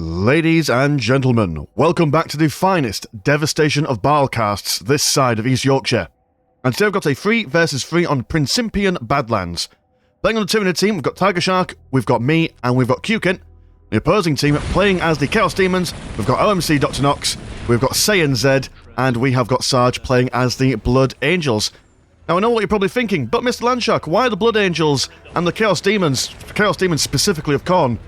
Ladies and gentlemen, welcome back to the finest Devastation of Baal casts this side of East Yorkshire. And today we've got a 3 versus 3 on Principian Badlands. Playing on the Tyranid team, we've got Tiger Shark, we've got me, and we've got Kukin. The opposing team playing as the Chaos Demons, we've got OMC Dr. Nox, we've got Saiyan Z, and we have got Sarge playing as the Blood Angels. Now I know what you're probably thinking, but Mr. Landshark, why are the Blood Angels and the Chaos Demons specifically of Khorne,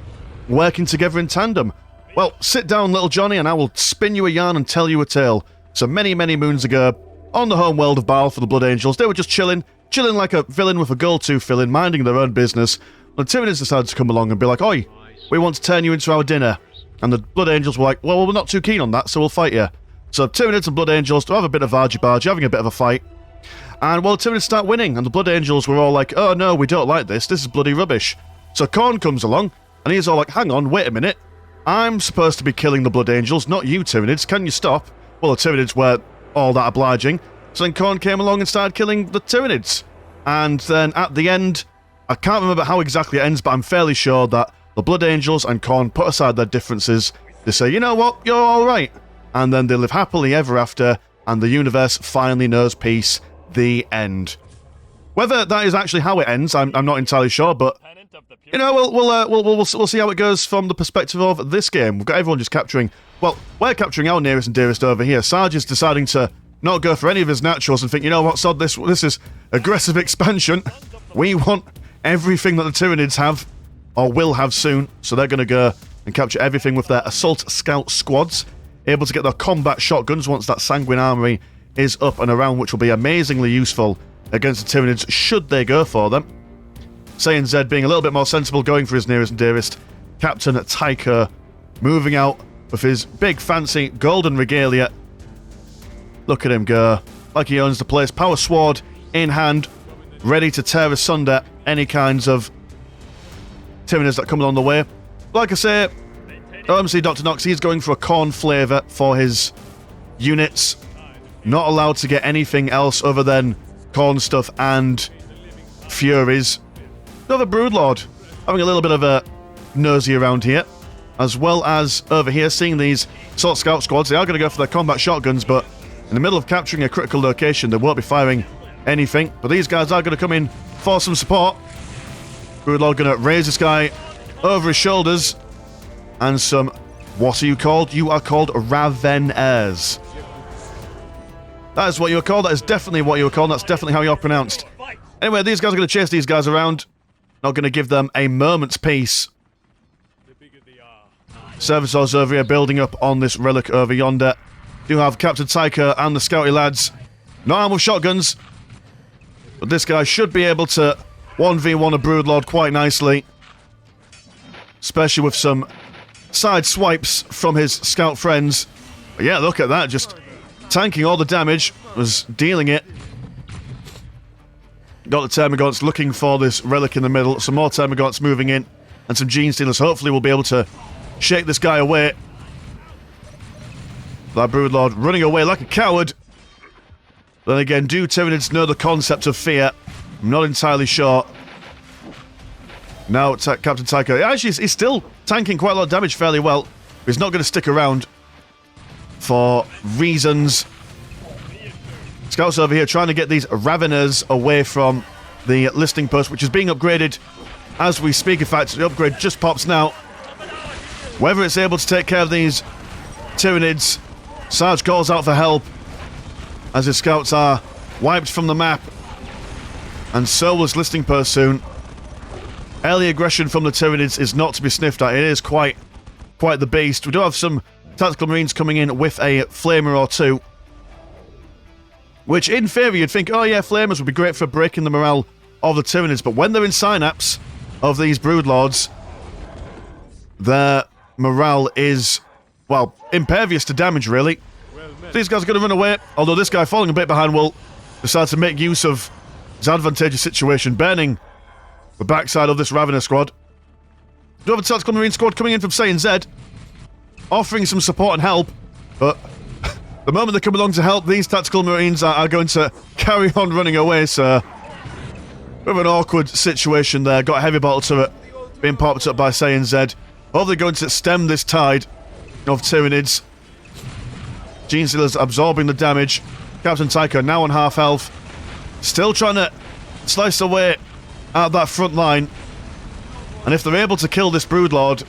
working together in tandem? Well, sit down, little Johnny, and I will spin you a yarn and tell you a tale. So many moons ago, on the home world of Baal for the Blood Angels, they were just chilling like a villain with a girl to fill in, minding their own business. The Tyranids decided to come along and be like, "Oi, we want to turn you into our dinner." And the Blood Angels were like, "Well, we're not too keen on that, so we'll fight you." So Tyranids and Blood Angels to have a bit of argy-bargy, having a bit of a fight. And well, the Tyranids start winning, and the Blood Angels were all like, "Oh no, we don't like this, this is bloody rubbish." So Khorne comes along, and he's all like, "Hang on, wait a minute. I'm supposed to be killing the Blood Angels, not you, Tyranids. Can you stop?" Well, the Tyranids were all that obliging. So then Khorne came along and started killing the Tyranids. And then at the end, I can't remember how exactly it ends, but I'm fairly sure that the Blood Angels and Khorne put aside their differences. They say, "You know what, you're alright." And then they live happily ever after, and the universe finally knows peace. The end. Whether that is actually how it ends, I'm not entirely sure, but you know, we'll see how it goes from the perspective of this game. We've got everyone just capturing. Well, we're capturing our nearest and dearest over here. Sarge is deciding to not go for any of his naturals and think, you know what, sod, this is aggressive expansion. We want everything that the Tyranids have, or will have soon. So they're going to go and capture everything with their assault scout squads, able to get their combat shotguns once that sanguine armory is up and around, which will be amazingly useful against the Tyranids should they go for them. Saiyan Z being a little bit more sensible, going for his nearest and dearest. Captain Tyker moving out with his big fancy golden regalia. Look at him go, like he owns the place. Power sword in hand, ready to tear asunder any kinds of Tyranids that come along the way. Like I say, OMC Dr. Nox, he's going for a Khorne flavour for his units. Not allowed to get anything else other than Khorne stuff and Furies. Another Broodlord having a little bit of a nosy around here, as well as over here seeing these assault scout squads. They are going to go for their combat shotguns, but in the middle of capturing a critical location, they won't be firing anything. But these guys are going to come in for some support. Broodlord going to raise this guy over his shoulders, and some, what are you called? You are called Raveners. That is what you were called. That is definitely what you were called. That's definitely how you're pronounced. Anyway, these guys are going to chase these guys around. Not going to give them a moment's peace. Servitors over here building up on this relic over yonder. Do have Captain Tyker and the Scouty lads. Not armed with shotguns. But this guy should be able to 1v1 a Broodlord quite nicely. Especially with some side swipes from his scout friends. But yeah, look at that. Just tanking all the damage. Was dealing it. Got the Termagants looking for this relic in the middle. Some more Termagants moving in. And some Gene Stealers. Hopefully we'll be able to shake this guy away. That Broodlord running away like a coward. Then again, do Tyranids know the concept of fear? I'm not entirely sure. Now Captain Tyker. Actually, he's still tanking quite a lot of damage fairly well. But he's not going to stick around. For reasons. Scouts over here trying to get these Raveners away from the listing post, which is being upgraded as we speak. In fact, the upgrade just pops now. Whether it's able to take care of these Tyranids, Sarge calls out for help as his scouts are wiped from the map. And so was listing post soon. Early aggression from the Tyranids is not to be sniffed at. It is quite the beast. We do have some tactical marines coming in with a flamer or two. Which, in theory, you'd think, oh yeah, flamers would be great for breaking the morale of the Tyranids, but when they're in synapse of these Broodlords, their morale is, well, impervious to damage, really. These guys are going to run away, although this guy, falling a bit behind, will decide to make use of his advantageous situation, burning the backside of this Ravener squad. We have a tactical marine squad coming in from Saiyan Z, offering some support and help, but the moment they come along to help, these tactical marines are going to carry on running away, so we have an awkward situation there. Got a heavy bottle turret being popped up by Saiyan Z. Hopefully going to stem this tide of Tyranids. Genestealer's absorbing the damage. Captain Tycho now on half health. Still trying to slice away at that front line. And if they're able to kill this Broodlord,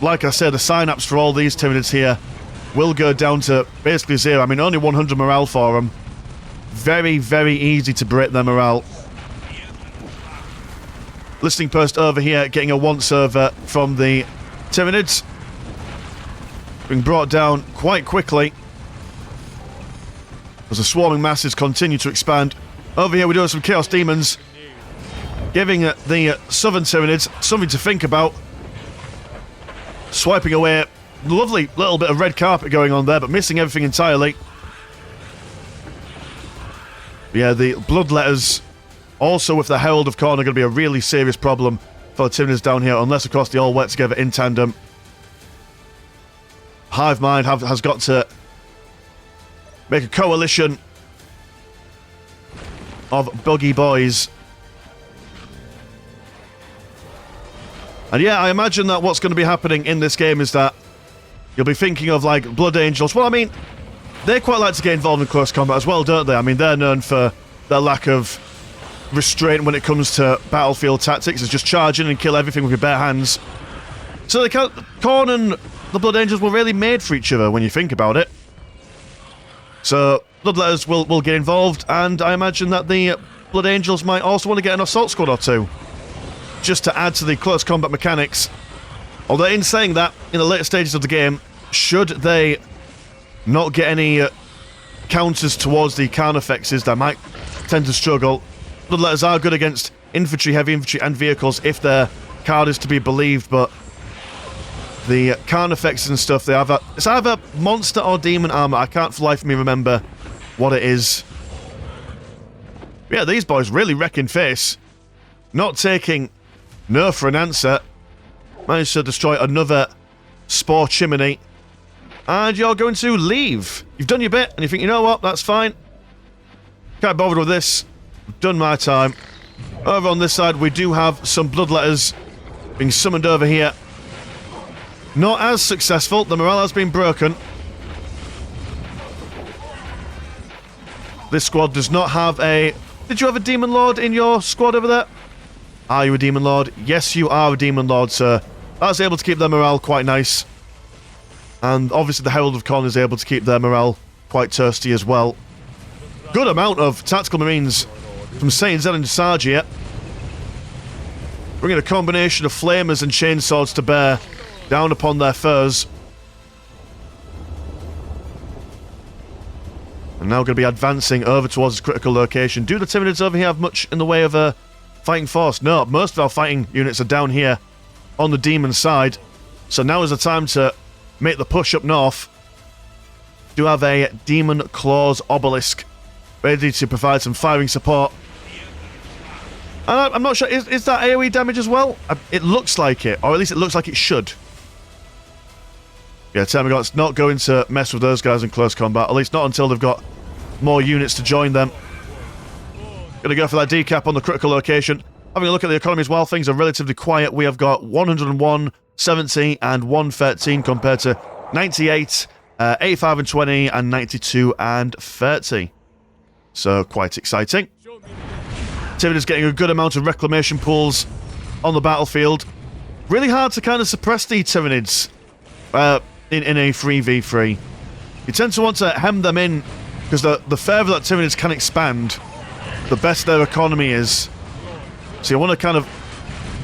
like I said, the synapse for all these Tyranids here will go down to basically 0. I mean, only 100 morale for them. Very, very easy to break their morale. Listening post over here, getting a once-over from the Tyranids. Being brought down quite quickly as the swarming masses continue to expand. Over here we do have some Chaos Demons, giving the Southern Tyranids something to think about. Swiping away. Lovely little bit of red carpet going on there, but missing everything entirely. Yeah, the Bloodletters, also with the Herald of Khorne, are going to be a really serious problem for the Tyranids down here, unless, of course, they all work together in tandem. Hive Mind has got to make a coalition of buggy boys. And yeah, I imagine that what's going to be happening in this game is that you'll be thinking of, like, Blood Angels. Well, I mean, they quite like to get involved in close combat as well, don't they? I mean, they're known for their lack of restraint when it comes to battlefield tactics. It's just charge in and kill everything with your bare hands. So Khorne and the Blood Angels were really made for each other when you think about it. So Bloodletters will get involved, and I imagine that the Blood Angels might also want to get an assault squad or two, just to add to the close combat mechanics. Although in saying that, in the later stages of the game, should they not get any counters towards the Carnifexes, they might tend to struggle. Bloodletters are good against infantry, heavy infantry, and vehicles if their card is to be believed, but the Carnifexes and stuff, they have it's either monster or demon armor. I can't for the life of me remember what it is. Yeah, these boys really wrecking face. Not taking no for an answer. Managed to destroy another Spore Chimney. And you're going to leave. You've done your bit, and you think, you know what, that's fine. Can't bother with this. I've done my time. Over on this side, we do have some Bloodletters being summoned over here. Not as successful. The morale has been broken. This squad does not have a... Did you have a Demon Lord in your squad over there? Are you a Demon Lord? Yes, you are a Demon Lord, sir. That's able to keep their morale quite nice. And obviously the Herald of Khorne is able to keep their morale quite thirsty as well. Good amount of tactical marines from Saint Zel and Sarge here. Bringing a combination of flamers and chainswords to bear down upon their foes. And now going to be advancing over towards this critical location. Do the Tyranids over here have much in the way of a fighting force? No, most of our fighting units are down here on the demon side. So now is the time to make the push up north. Do have a Demon Claws Obelisk ready to provide some firing support. And I'm not sure, is that AoE damage as well? It looks like it, or at least it looks like it should. Yeah, Termagant's not going to mess with those guys in close combat, at least not until they've got more units to join them. Gonna go for that decap on the critical location. Having a look at the economies while things are relatively quiet, we have got 101, 70 and 113 compared to 98, 85 and 20 and 92 and 30. So quite exciting. Tyranids getting a good amount of reclamation pools on the battlefield. Really hard to kind of suppress the Tyranids in a 3v3. You tend to want to hem them in, because the further that Tyranids can expand, the best their economy is. So you want to kind of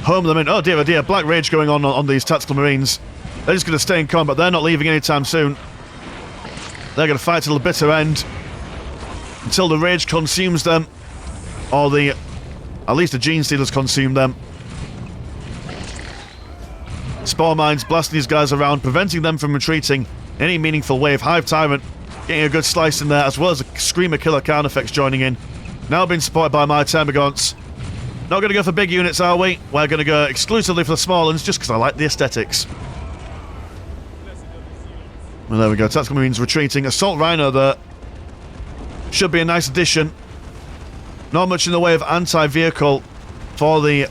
home them in. Oh dear, Black Rage going on these tactical marines. They're just going to stay in combat. They're not leaving anytime soon. They're going to fight till the bitter end, until the Rage consumes them, or at least the Genestealers consume them. Spore Mines blasting these guys around, preventing them from retreating in any meaningful way. Hive Tyrant getting a good slice in there, as well as a Screamer Killer Carnifex joining in. Now being supported by my Termagants. Not going to go for big units, are we? We're going to go exclusively for the small ones, just because I like the aesthetics. Well, there we go. Tactical Marines retreating. Assault Rhino there. Should be a nice addition. Not much in the way of anti-vehicle for the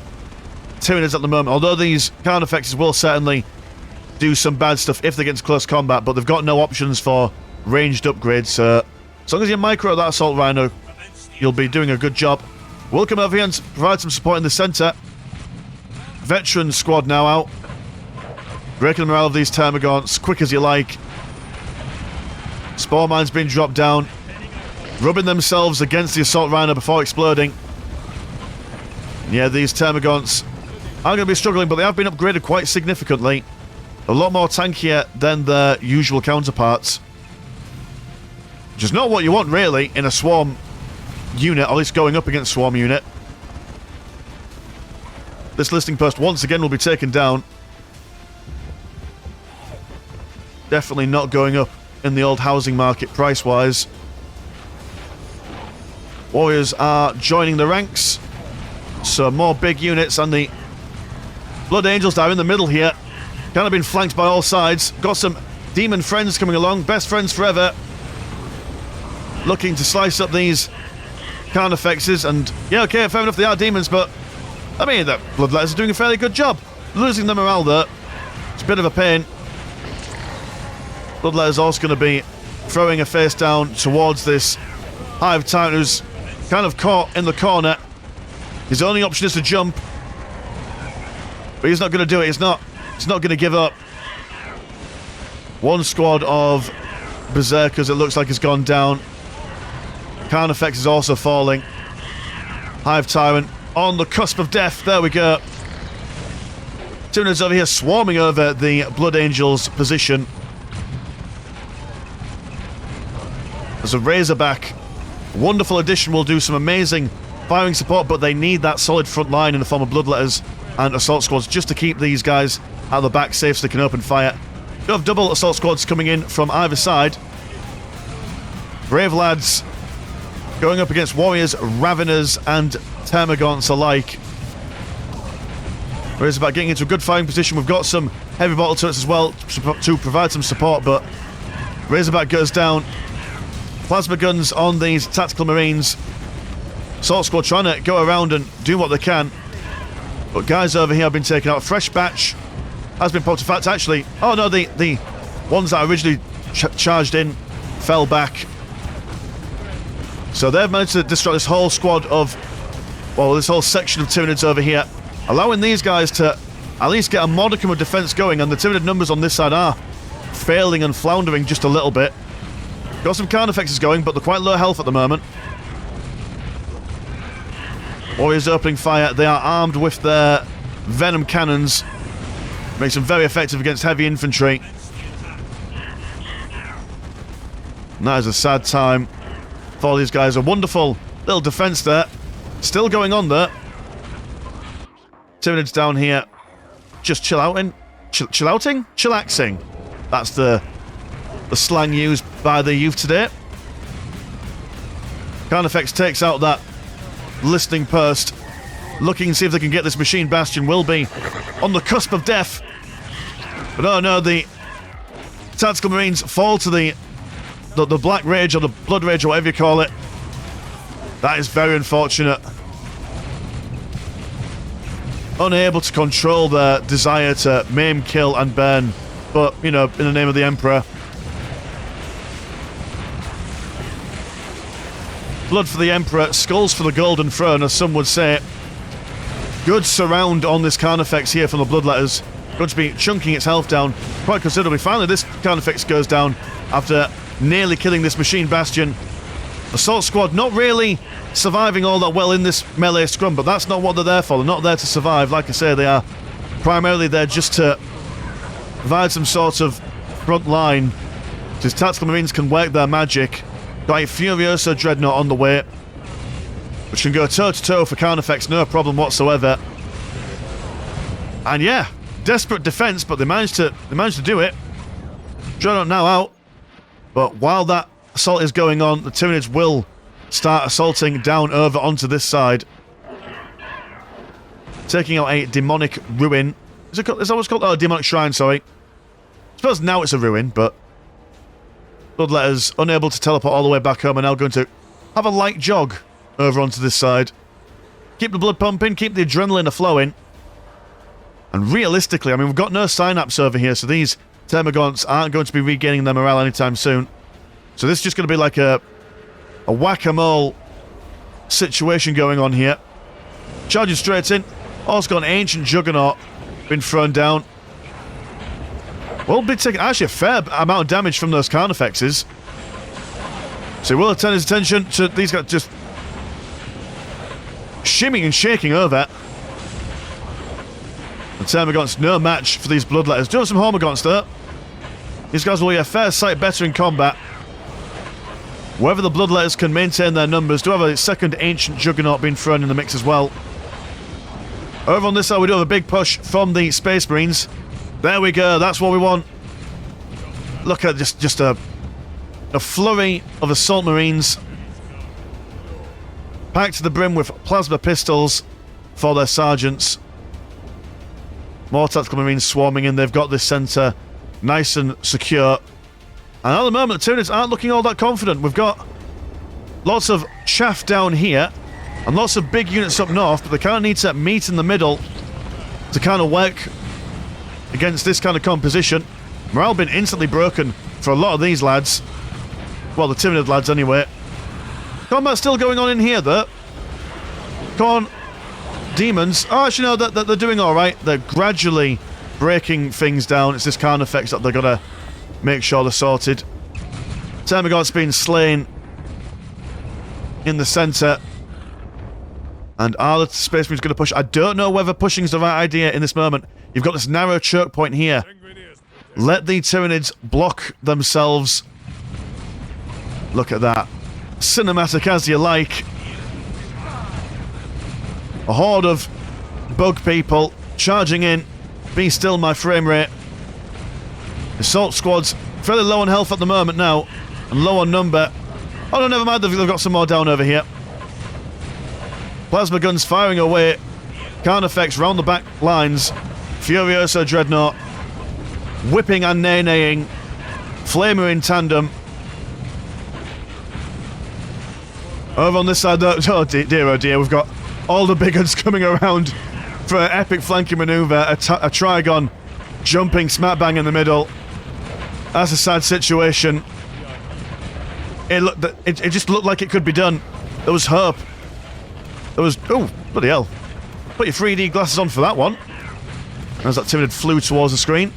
Tyranids at the moment, although these Carnifexes will certainly do some bad stuff if they get into close combat, but they've got no options for ranged upgrades, so as long as you micro that Assault Rhino, you'll be doing a good job. We'll come over here and provide some support in the centre. Veteran squad now out. Breaking the morale of these Termagants, quick as you like. Spore mines being dropped down. Rubbing themselves against the Assault Rhino before exploding. Yeah, these Termagants are going to be struggling, but they have been upgraded quite significantly. A lot more tankier than their usual counterparts. Which is not what you want, really, in a swarm unit, or at least going up against swarm unit. This listing post once again will be taken down. Definitely not going up in the old housing market price-wise. Warriors are joining the ranks. So more big units, and the Blood Angels are in the middle here. Kind of been flanked by all sides. Got some demon friends coming along. Best friends forever. Looking to slice up these Carnifexes, and yeah, okay, fair enough, they are demons, but I mean, the Bloodletters are doing a fairly good job. Losing the morale there, it's a bit of a pain. Bloodletter's also going to be throwing a face down towards this Hive Titan, who's kind of caught in the corner. His only option is to jump, but he's not going to do it. He's not going to give up. One squad of Berserkers, it looks like, has gone down. Carnifex is also falling. Hive Tyrant on the cusp of death. There we go. Tyranids over here swarming over the Blood Angels' position. There's a Razorback. Wonderful addition, will do some amazing firing support, but they need that solid front line in the form of Bloodletters and Assault Squads just to keep these guys out the back safe so they can open fire. You have double Assault Squads coming in from either side. Brave lads going up against Warriors, Raveners, and Termagants alike. Razorback getting into a good firing position. We've got some heavy bottle turrets as well to provide some support, but Razorback goes down. Plasma guns on these Tactical Marines. Assault Squad trying to go around and do what they can. But guys over here have been taken out. A fresh batch has been popped. In fact, actually, oh no, the ones that originally charged in fell back. So they've managed to destroy this whole squad of, well, this whole section of Tyranids over here, allowing these guys to at least get a modicum of defense going, and the Tyranid numbers on this side are failing and floundering just a little bit. Got some Carnifexes going, but they're quite low health at the moment. Warriors opening fire. They are armed with their venom cannons. Makes them very effective against heavy infantry. And that is a sad time for these guys. A wonderful little defense there. Still going on there. Tyranids down here. Just chill outing. Chill outing? Chillaxing. That's the slang used by the youth today. Carnifex takes out that listening post. Looking to see if they can get this machine bastion. Will be on the cusp of death. But oh no, the Tactical Marines fall to the Black Rage, or the Blood Rage, or whatever you call it. That is very unfortunate. Unable to control their desire to maim, kill, and burn. But, you know, in the name of the Emperor. Blood for the Emperor, skulls for the Golden Throne, as some would say. Good surround on this Carnifex here from the Bloodletters. Going to be chunking its health down quite considerably. Finally, this Carnifex goes down after nearly killing this machine bastion. Assault Squad not really surviving all that well in this melee scrum, but that's not what they're there for. They're not there to survive. Like I say, they are primarily there just to provide some sort of front line. These Tactical Marines can work their magic. Got a Furioso Dreadnought on the way, which can go toe-to-toe for Carnifex, no problem whatsoever. And yeah, desperate defense, but they managed to do it. Dreadnought now out. But while that assault is going on, the Tyranids will start assaulting down over onto this side. Taking out a demonic ruin. Is that what's called? Oh, a demonic shrine, sorry. I suppose now it's a ruin, but Bloodletters, unable to teleport all the way back home, are now going to have a light jog over onto this side. Keep the blood pumping, keep the adrenaline a-flowing. And realistically, I mean, we've got no synapse over here, so these Termagants aren't going to be regaining their morale anytime soon. So this is just going to be like a whack-a-mole situation going on here. Charging straight in. Also got an ancient Juggernaut been thrown down. Will be taking actually a fair amount of damage from those Carnifexes. So we'll turn his attention to these guys just shimming and shaking over. The Termagant's no match for these Bloodletters. Do have some Hormagants though. These guys will be a fair sight better in combat. Whether the Bloodletters can maintain their numbers. Do have a second ancient Juggernaut being thrown in the mix as well. Over on this side we do have a big push from the Space Marines. There we go, that's what we want. Look at just a flurry of Assault Marines. Packed to the brim with plasma pistols for their sergeants. More tactical Marines swarming in. They've got this centre nice and secure. And at the moment, the Tyranids aren't looking all that confident. We've got lots of chaff down here and lots of big units up north, but they kind of need to meet in the middle to kind of work against this kind of composition. Morale been instantly broken for a lot of these lads. Well, the Tyranid lads anyway. Combat's still going on in here, though. Khorne Demons. Oh, actually, no, they're doing alright. They're gradually breaking things down. It's this Carnifex that they're going to make sure they're sorted. Termagant's been slain in the centre. And are the Space Marines going to push? I don't know whether pushing is the right idea in this moment. You've got this narrow choke point here. Let the Tyranids block themselves. Look at that. Cinematic as you like. A horde of bug people charging in. Be still, my frame rate. Assault squads fairly low on health at the moment now, and low on number. Oh no, never mind, they've got some more down over here. Plasma guns firing away. Carnifex round the back lines. Furioso Dreadnought whipping and nay-naying. Flamer in tandem. Over on this side though, oh dear, we've got all the big guns coming around for an epic flanking manoeuvre. A Trigon jumping smack bang in the middle. That's a sad situation. It just looked like it could be done. There was hope. There was... Oh, bloody hell. Put your 3D glasses on for that one. As that Tyranid flew towards the screen.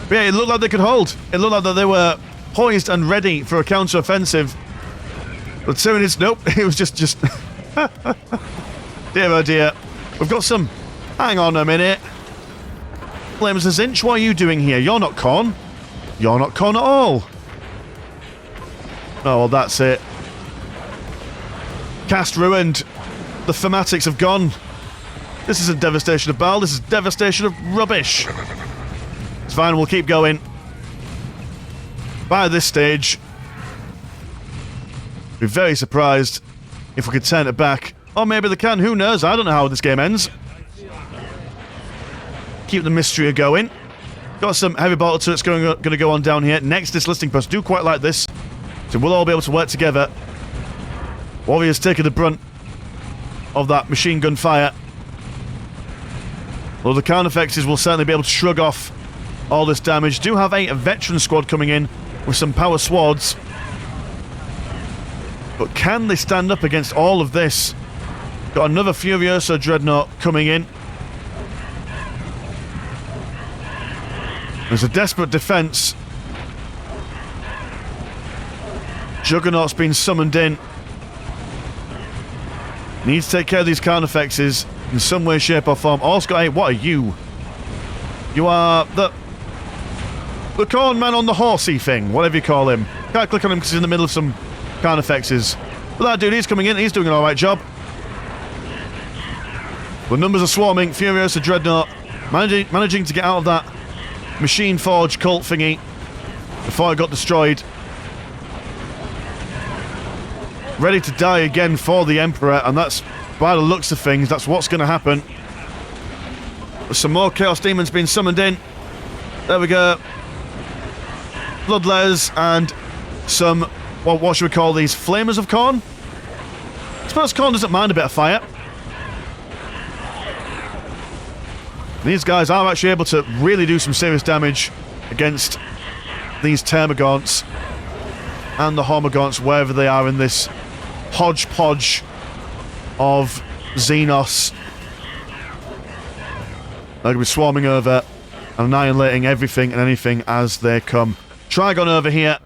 But yeah, it looked like they could hold. It looked like that they were poised and ready for a counter-offensive. But Tyranids, nope. It was just... Dear oh dear. We've got some... Hang on a minute. Flames the Zinch, what are you doing here? You're not Khorne. You're not Khorne at all. Oh, well, that's it. Cast ruined. The thematics have gone. This isn't Devastation of Baal, this is Devastation of Rubbish. It's fine, we'll keep going. By this stage, be very surprised if we could turn it back. Or maybe they can, who knows? I don't know how this game ends. Keep the mystery going. Got some heavy bolter turrets going to go on down here. Next, this listing post. Do quite like this. So we'll all be able to work together. Warriors taking the brunt of that machine gun fire. Well, the Carnifexes will certainly be able to shrug off all this damage. Do have a veteran squad coming in with some power swords. But can they stand up against all of this? Got another Furioso Dreadnought coming in. There's a desperate defense. Juggernaut's been summoned in. Needs to take care of these Carnifexes in some way, shape or form. Also got, hey, what are you? You are the Khorne man on the horsey thing, whatever you call him. Can't click on him because he's in the middle of some Carnifexes. But that dude, he's coming in, he's doing an alright job. The numbers are swarming. Furiosa Dreadnought managing to get out of that Machine Forge cult thingy before it got destroyed. Ready to die again for the Emperor, and that's, by the looks of things, that's what's going to happen. There's some more Chaos Demons being summoned in. There we go. Bloodletters and some, what should we call these? Flamers of Khorne? I suppose Khorne doesn't mind a bit of fire. These guys are actually able to really do some serious damage against these Termagants and the Hormagaunts, wherever they are in this hodgepodge of Xenos. They're going to be swarming over and annihilating everything and anything as they come. Trigon over here,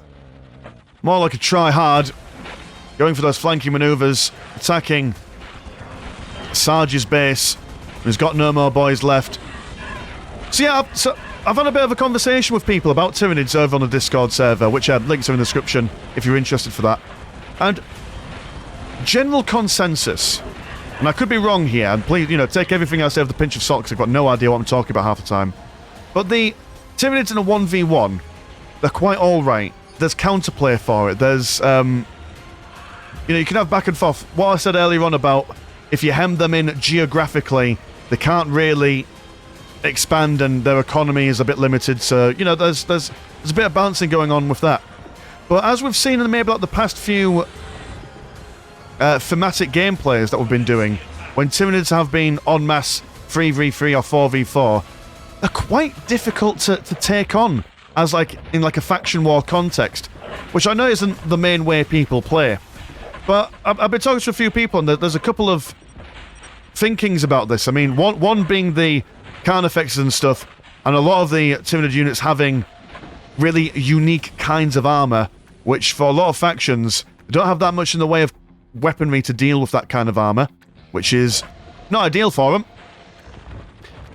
more like a try-hard, going for those flanking manoeuvres, attacking Sarge's base, who's got no more boys left. So yeah, I've had a bit of a conversation with people about Tyranids over on the Discord server, which links are in the description if you're interested for that. And general consensus, and I could be wrong here, and please, take everything I say with a pinch of salt, because I've got no idea what I'm talking about half the time. But the Tyranids in a 1v1, they're quite alright. There's counterplay for it. There's, you can have back and forth. What I said earlier on about if you hem them in geographically, they can't really expand and their economy is a bit limited, so, there's a bit of balancing going on with that. But as we've seen in maybe like the past few thematic gameplays that we've been doing, when Tyranids have been en masse 3v3 or 4v4, they're quite difficult to take on as in a faction war context, which I know isn't the main way people play. But I've been talking to a few people, and there's a couple of thinkings about this. I mean, one being the Carnifexes and stuff, and a lot of the Tyranid units having really unique kinds of armor, which for a lot of factions don't have that much in the way of weaponry to deal with that kind of armor, which is not ideal for them.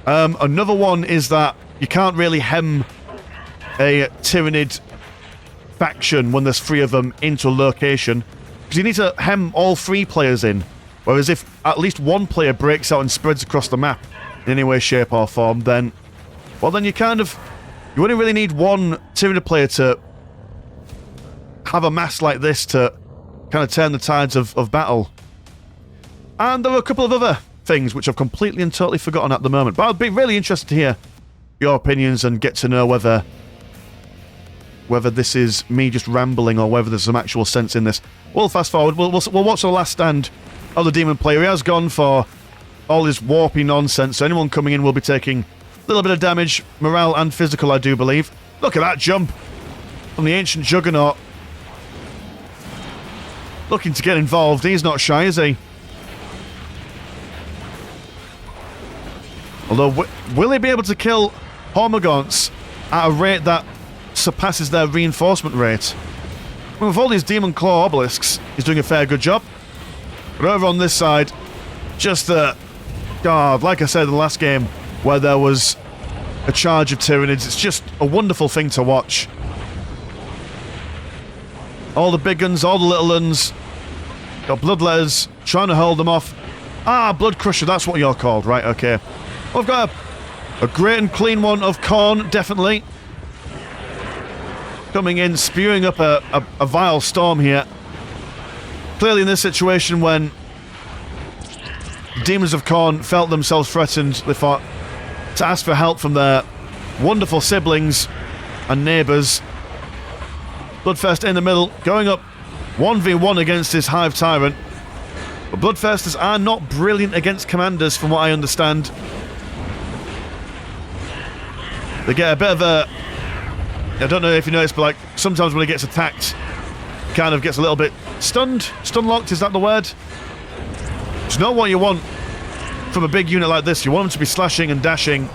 Another one is that you can't really hem a Tyranid faction when there's 3 of them into a location, because you need to hem all 3 players in, whereas if at least one player breaks out and spreads across the map in any way, shape or form, then you only really need one Tyranid player to have a mass like this to kind of turn the tides of battle. And there are a couple of other things which I've completely and totally forgotten at the moment, but I'd be really interested to hear your opinions and get to know whether this is me just rambling or whether there's some actual sense in this. We'll fast forward. We'll watch the last stand of the demon player. He has gone for all his warpy nonsense, so anyone coming in will be taking a little bit of damage, morale and physical, I do believe. Look at that jump from the ancient Juggernaut. Looking to get involved. He's not shy, is he? Although, will he be able to kill Hormagaunts at a rate that surpasses their reinforcement rate? Well, with all these Demon Claw obelisks, he's doing a fair good job. But over on this side, just God, like I said in the last game, where there was a charge of Tyranids, it's just a wonderful thing to watch. All the big guns, all the little ones. Got Bloodletters, trying to hold them off. Ah, Blood Crusher, that's what you're called, right, okay. We've got a great and clean one of Khorne, definitely. Coming in, spewing up a vile storm here. Clearly in this situation when Demons of Khorne felt themselves threatened, they thought to ask for help from their wonderful siblings and neighbours. Bloodfest in the middle, going up 1v1 against this Hive Tyrant. But Bloodfesters are not brilliant against commanders, from what I understand. They get a bit of a... I don't know if you noticed, but sometimes when he gets attacked, kind of gets a little bit stunned. Stun-locked, is that the word? It's not what you want from a big unit like this. You want them to be slashing and dashing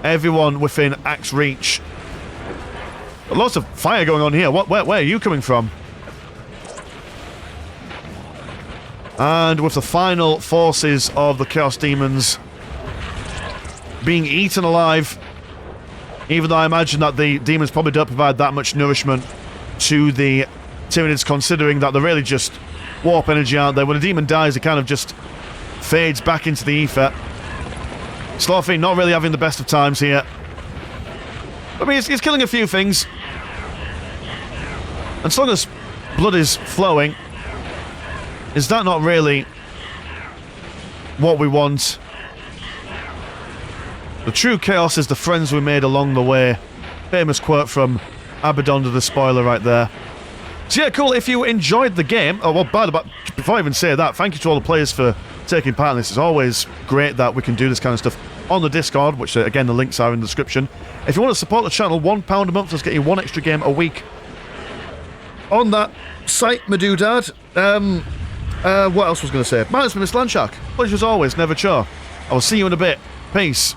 everyone within axe reach. Lots of fire going on here. Where are you coming from? And with the final forces of the Chaos Demons being eaten alive, even though I imagine that the demons probably don't provide that much nourishment to the Tyranids, considering that they're really just warp energy, aren't they? When a demon dies, it kind of just fades back into the ether. Slaughterfiend not really having the best of times here. I mean, he's killing a few things. And as long as blood is flowing, is that not really what we want? The true chaos is the friends we made along the way. Famous quote from Abaddon the Spoiler right there. So yeah, cool. If you enjoyed the game... Oh, well, by the way, before I even say that, thank you to all the players for taking part in this. It's always great that we can do this kind of stuff. on the Discord, which again the links are in the description. If you want to support the channel, £1 a month does get you 1 extra game a week on that site, my doodad. What else was I going to say? Minus Miss Landshark. Pleasure as always, never chore. I will see you in a bit. Peace.